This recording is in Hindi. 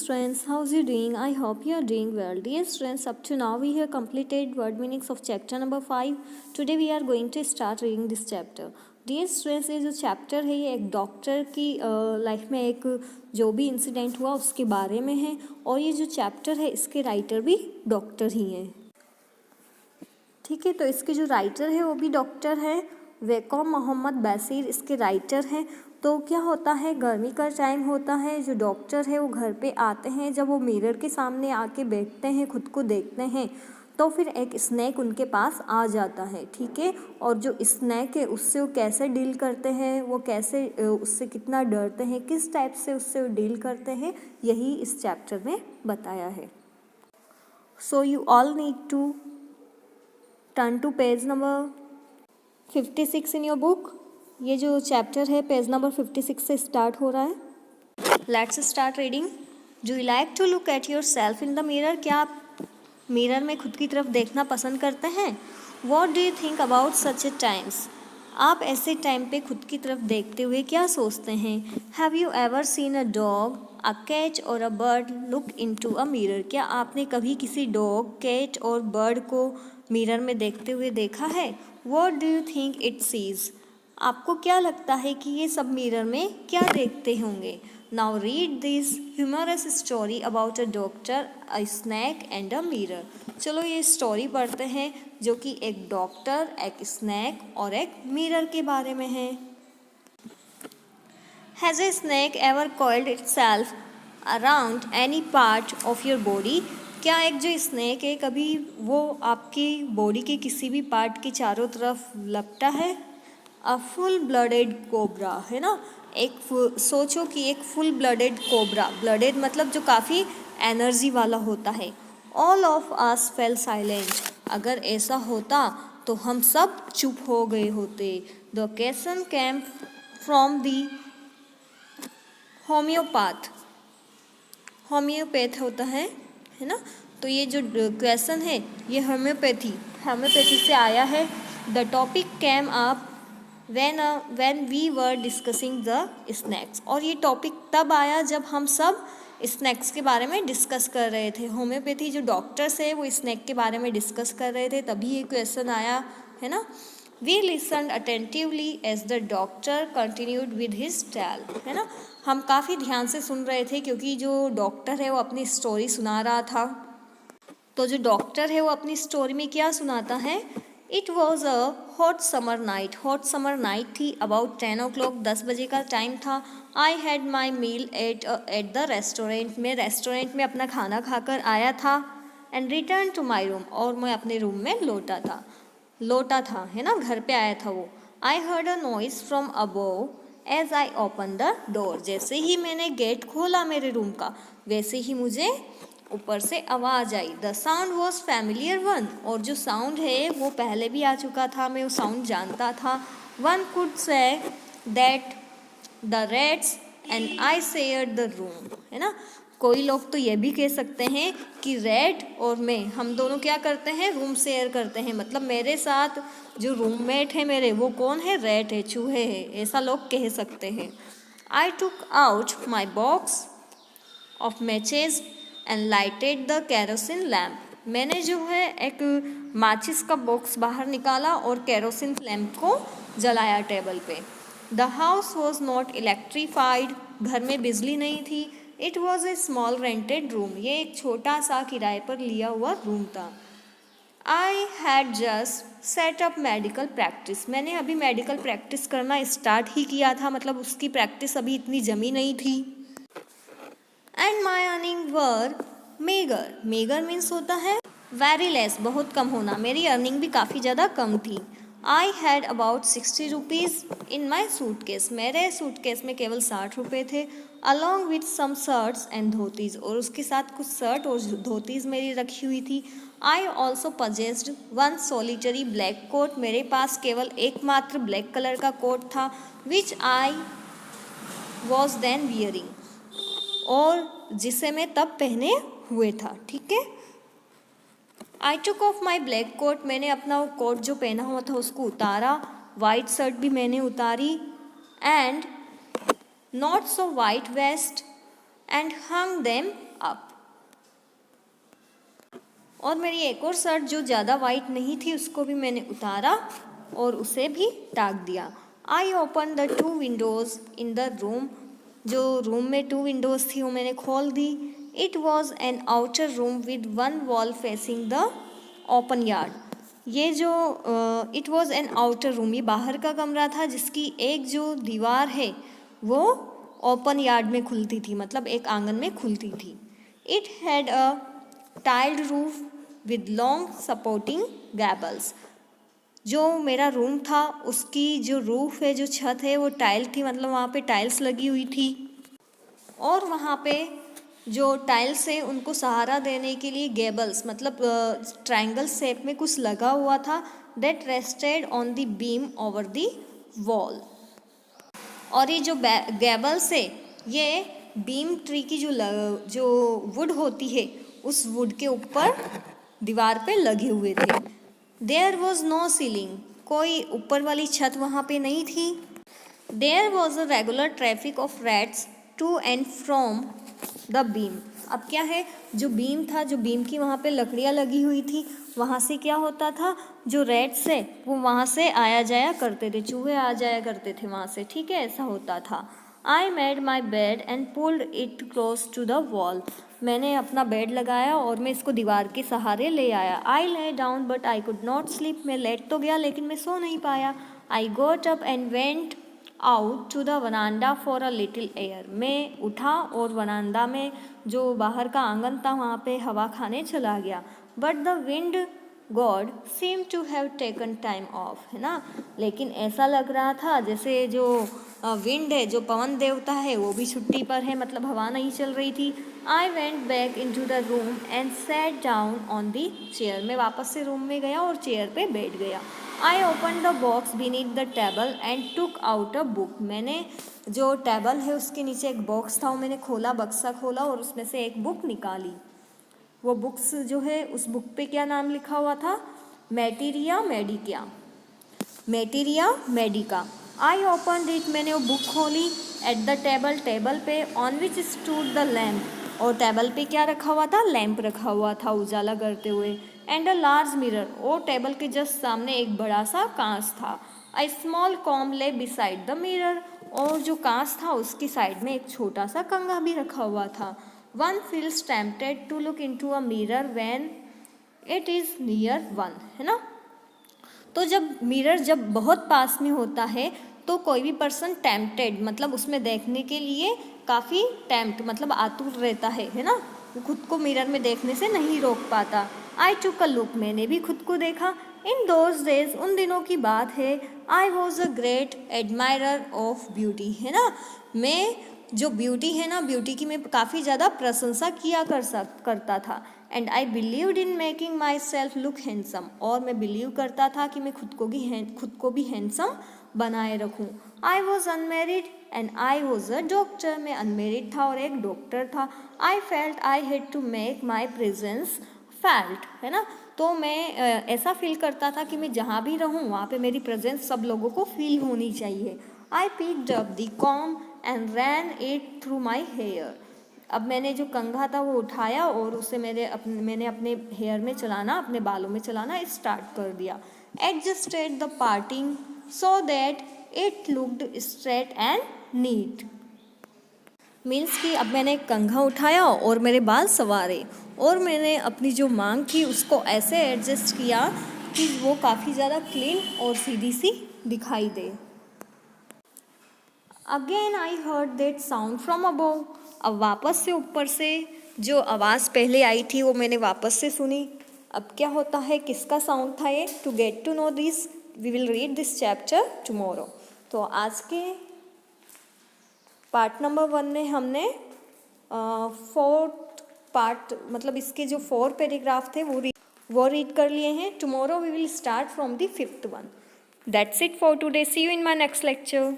students, how's you doing? I hope you are doing well. Dear students, up to now we have completed word meanings of chapter number 5. Today we are going to start reading this chapter. Dear students, ये जो चैप्टर है ये एक डॉक्टर की लाइफ में एक जो भी इंसिडेंट हुआ उसके बारे में है और ये जो चैप्टर है इसके राइटर भी डॉक्टर ही हैं. ठीक है, तो इसके जो राइटर है वो भी डॉक्टर है. वैकोम मोहम्मद बैसीर इसके राइटर हैं. तो क्या होता है, गर्मी का टाइम होता है, जो डॉक्टर है वो घर पे आते हैं. जब वो मिरर के सामने आके बैठते हैं, खुद को देखते हैं, तो फिर एक स्नैक उनके पास आ जाता है. ठीक है, और जो स्नैक है उससे वो कैसे डील करते हैं, वो कैसे उससे कितना डरते हैं, किस टाइप से उससे वो डील करते हैं, यही इस चैप्टर में बताया है. So you all need to turn to page number 56 in your book. ये जो चैप्टर है पेज नंबर 56 से स्टार्ट हो रहा है. Let's start reading. Do you like to look at yourself in the mirror. क्या आप मिरर में खुद की तरफ देखना पसंद करते हैं? What do you think about such A times. आप ऐसे टाइम पे खुद की तरफ देखते हुए क्या सोचते हैं? Have you ever seen a dog, a cat और a bird look into a mirror. क्या आपने कभी किसी डॉग, कैट और बर्ड को मिरर में देखते हुए देखा है? What do you think it sees. आपको क्या लगता है कि ये सब मिरर में क्या देखते होंगे? Now read this humorous story about a doctor, a snake and a mirror. चलो ये स्टोरी पढ़ते हैं जो कि एक डॉक्टर, एक स्नैक और एक मिरर के बारे में है. Has a snack ever coiled itself around any part of your body. क्या एक जो स्नैक है कभी वो आपकी बॉडी के किसी भी पार्ट के चारों तरफ लपटा है? अ फुल ब्लडेड कोबरा, है ना. सोचो कि एक फुल ब्लडेड कोबरा, ब्लडेड मतलब जो काफ़ी एनर्जी वाला होता है. All of us fail silent. अगर ऐसा होता तो हम सब चुप हो गए होते. The question came from the homeopath. Homeopath होता है ना. तो ये जो क्वेश्चन है ये होम्योपैथी से आया है. The topic came up when we were discussing the snacks. और ये टॉपिक तब आया जब हम सब स्नैक्स के बारे में डिस्कस कर रहे थे. होम्योपैथी जो डॉक्टर्स है वो स्नैक के बारे में डिस्कस कर रहे थे, तभी ये क्वेश्चन आया, है ना. We listened attentively as the doctor continued with his tale. है ना, हम काफ़ी ध्यान से सुन रहे थे क्योंकि जो डॉक्टर है वो अपनी स्टोरी सुना रहा था. तो जो डॉक्टर है वो अपनी स्टोरी में क्या सुनाता है? It was a hot summer night. Hot summer night थी. अबाउट 10 o'clock, 10 बजे का टाइम था. I had my meal at the restaurant. मैं रेस्टोरेंट में अपना खाना खाकर आया था. And return to my room. और मैं अपने रूम में लौटा था, है ना, घर पे आया था वो. I heard a noise from above as I open the door. जैसे ही मैंने गेट खोला मेरे रूम का, वैसे ही मुझे ऊपर से आवाज़ आई. The sound was familiar one. और जो साउंड है वो पहले भी आ चुका था, मैं वो साउंड जानता था. One could say that the Reds and I shared the room. है ना, कोई लोग तो ये भी कह सकते हैं कि रेड और मैं, हम दोनों क्या करते हैं, रूम शेयर करते हैं. मतलब मेरे साथ जो रूममेट है मेरे, वो कौन है? रेड है, चूहे है, ऐसा लोग कह सकते हैं. I took out my box of matches and lighted the kerosene lamp. मैंने जो है एक माचिस का बॉक्स बाहर निकाला और केरोसिन लैम्प को जलाया टेबल पे. The house was not electrified. घर में बिजली नहीं थी. It was a small rented room. ये एक छोटा सा किराए पर लिया हुआ रूम था. I had just set up medical practice. मैंने अभी मेडिकल प्रैक्टिस करना स्टार्ट ही किया था, मतलब उसकी प्रैक्टिस अभी इतनी जमी नहीं थी. And my earning were megger. Megger means होता है वेरी लेस, बहुत कम होना. मेरी अर्निंग भी काफ़ी ज़्यादा कम थी. I had about 60 rupees in my suitcase. मेरे सूटकेस में केवल 60 रुपये थे. Along with some shirts and dhotis. और उसके साथ कुछ शर्ट और धोतीज़ मेरी रखी हुई थी. I also possessed one solitary black coat. मेरे पास केवल एकमात्र ब्लैक कलर का कोट था. Which I was then wearing. और जिसे मैं तब पहने हुए था. ठीक है. I took off my black coat. मैंने अपना वो कोट जो पहना हुआ था उसको उतारा. वाइट शर्ट भी मैंने उतारी. And not so white vest and hung them up. और मेरी एक और शर्ट जो ज़्यादा वाइट नहीं थी उसको भी मैंने उतारा और उसे भी टाक दिया। I open the 2 windows in the room. जो रूम में 2 विंडोज़ थी वो मैंने खोल दी। It was an outer room with 1 wall facing the open yard. ये जो it was an outer room, ये बाहर का कमरा था जिसकी एक जो दीवार है वो ओपन यार्ड में खुलती थी, मतलब एक आंगन में खुलती थी। It had a tiled roof with long supporting gables. जो मेरा रूम था उसकी जो रूफ है, जो छत है, वो टाइल थी, मतलब वहाँ पे टाइल्स लगी हुई थी। और वहाँ पे जो टाइल्स है उनको सहारा देने के लिए गैबल्स, मतलब ट्रायंगल शेप में कुछ लगा हुआ था। That rested on the beam over the wall. और ये जो गैबल्स है ये बीम ट्री की जो वुड होती है उस वुड के ऊपर दीवार पे लगे हुए थे। देयर वॉज नो सीलिंग, कोई ऊपर वाली छत वहाँ पे नहीं थी। There was a regular traffic of rats to and from the beam. अब क्या है, जो बीम था, जो बीम की वहाँ पे लकड़ियाँ लगी हुई थी, वहाँ से क्या होता था, जो रैट्स है वो वहाँ से आया जाया करते थे, चूहे आ जाया करते थे वहाँ से, ठीक है, ऐसा होता था। I made my bed and pulled it close to the wall. मैंने अपना बेड लगाया और मैं इसको दीवार के सहारे ले आया। I lay down but I could not sleep. मैं लेट तो गया लेकिन मैं सो नहीं पाया। I got up and went out to the veranda for a little air. मैं उठा और वरांडा में जो बाहर का आंगन था वहाँ पे हवा खाने चला गया। But the wind god seem to have taken time off, है ना, लेकिन ऐसा लग रहा था जैसे जो विंड है, जो पवन देवता है, वो भी छुट्टी पर है, मतलब हवा नहीं चल रही थी। I went back in to the room and sat down on the chair. मैं वापस से रूम में गया और चेयर पे बैठ गया। आई open the box beneath the table and took out a book. मैंने जो टेबल है उसके नीचे एक बॉक्स था, वो मैंने खोला, बक्सा खोला और उसमें से एक बुक निकाली। वो बुक्स जो है, उस बुक पे क्या नाम लिखा हुआ था, Materia Medica, Materia Medica. I open it, मैंने वो बुक खोली। एट द टेबल, टेबल पे, on which stood the lamp, और टेबल पे क्या रखा हुआ था, लैंप रखा हुआ था उजाला करते हुए। एंड अ लार्ज मिरर, और टेबल के जस्ट सामने एक बड़ा सा कांच था। अ स्मॉल कॉम ले बिसाइड द मिरर, और जो कांच था उसकी साइड में एक छोटा सा कंघा भी रखा हुआ था। One feels tempted to look into a mirror when it is near one, है ना। तो जब मिरर जब बहुत पास में होता है तो कोई भी पर्सन टेम्पटेड, मतलब उसमें देखने के लिए काफ़ी मतलब आतुर रहता है ना, वो खुद को मिरर में देखने से नहीं रोक पाता। आई टुक अ लुक, मैंने भी खुद को देखा। इन दोज डेज, उन दिनों की बात है। आई was a great admirer of beauty, है ना, मैं जो ब्यूटी है ना, ब्यूटी की मैं काफ़ी ज़्यादा प्रशंसा किया करता था। And I believed in making my self look handsome, और मैं बिलीव करता था कि मैं खुद को भी हैंडसम बनाए रखूं। I was unmarried and I was a doctor, मैं अनमेरिड था और एक डॉक्टर था। I felt I had to make my presence felt, है ना, तो मैं ऐसा फील करता था कि मैं जहाँ भी रहूँ वहाँ पे मेरी प्रेजेंस सब लोगों को फील होनी चाहिए। I picked up the comb and ran it through my hair. अब मैंने जो कंघा था वो उठाया और उसे मैंने अपने हेयर में चलाना, अपने बालों में चलाना स्टार्ट कर दिया। Adjusted the parting so that it looked straight and neat. Means कि अब मैंने कंघा उठाया और मेरे बाल संवारे, और मैंने अपनी जो मांग थी उसको ऐसे एडजस्ट किया कि वो काफ़ी ज़्यादा क्लीन और सीधी सी दिखाई दे। Again I heard that sound from above. अब वापस से ऊपर से जो आवाज़ पहले आई थी वो मैंने वापस से सुनी। अब क्या होता है, किसका साउंड था ये? To get to know this we will read this chapter tomorrow. तो आज के पार्ट नंबर 1 में हमने 4th पार्ट, मतलब इसके जो 4 पैराग्राफ थे वो रीड कर लिए हैं। Tomorrow we will start from the 5th one. That's it for today, see you in my next lecture.